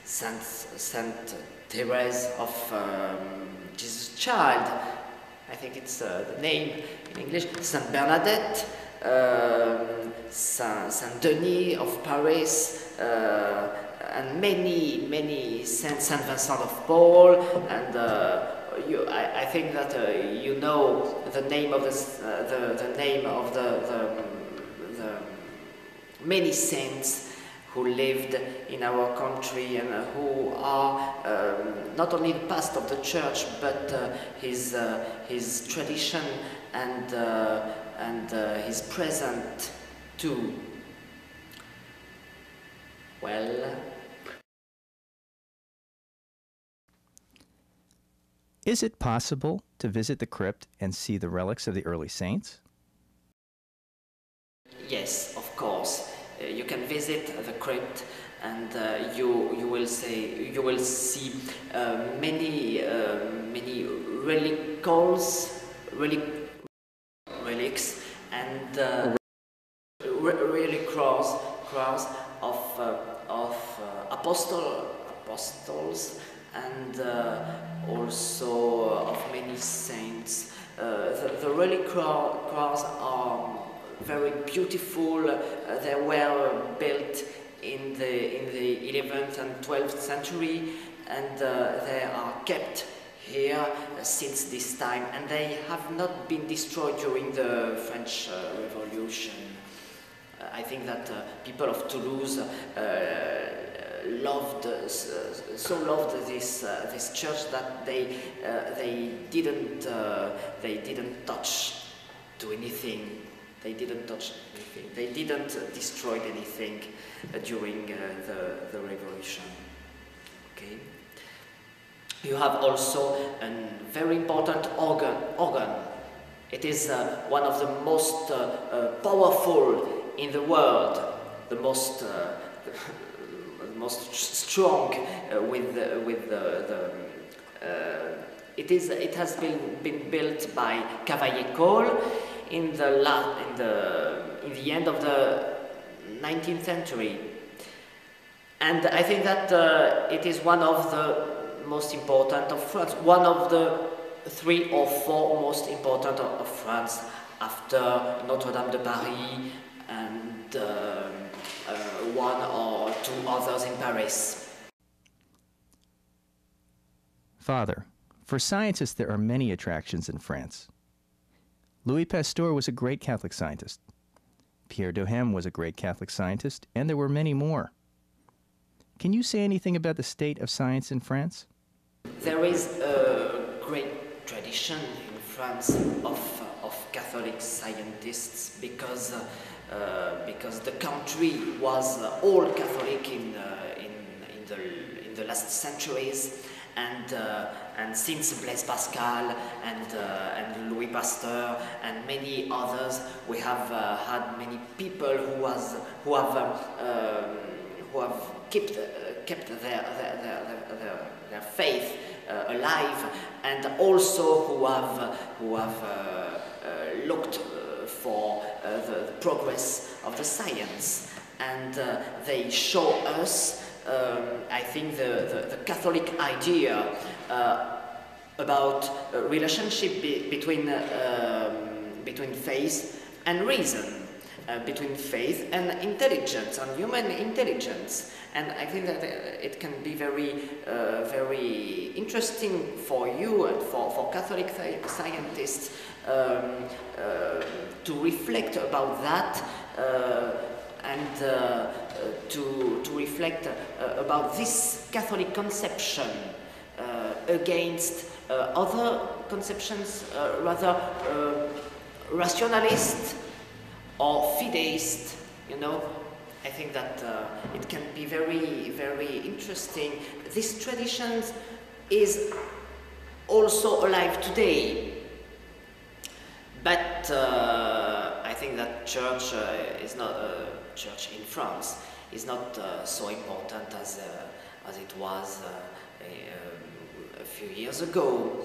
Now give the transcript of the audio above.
Saint Therese of Jesus Child, I think it's the name in English, Saint Bernadette, Saint Denis of Paris, and many Saint Vincent of Paul, and I think that you know the name of the name of the many saints who lived in our country and who are not only the past of the church, but his tradition and his present too. Well. Is it possible to visit the crypt and see the relics of the early saints? Yes, of course. You can visit the crypt, and you will see many relics, and cross of apostles, and also of many saints. The relic cross are very beautiful. They were built in the 11th and 12th century, and they are kept here since this time, and they have not been destroyed during the French Revolution. I think that people of Toulouse loved this church that they didn't touch to anything. They didn't touch anything. They didn't destroy anything during the revolution. Okay. You have also a very important organ. It is one of the most powerful in the world, the most strong it has been built by Cavaillé in the end of the 19th century, and I think that it is one of the most important of France, one of the 3 or 4 most important of France, after Notre Dame de Paris and 1 or 2 others in Paris. Father, for scientists there are many attractions in France. Louis Pasteur was a great Catholic scientist. Pierre Duhem was a great Catholic scientist, and there were many more. Can you say anything about the state of science in France? There is a great tradition in France of Catholic scientists because the country was all Catholic in the last centuries, and since Blaise Pascal and Louis Pasteur and many others, we have had many people who have kept their faith alive, and also who have looked for the progress of the science, and they show us, I think, the Catholic idea about a relationship between faith and reason, between faith and intelligence, and human intelligence. And I think that it can be very interesting for you and for Catholic scientists to reflect about that, and to reflect about this Catholic conception against other conceptions, rather rationalist or fideist, you know. I think that it can be very interesting. This tradition is also alive today, but I think that church is not church in France is not so important as it was a few years ago.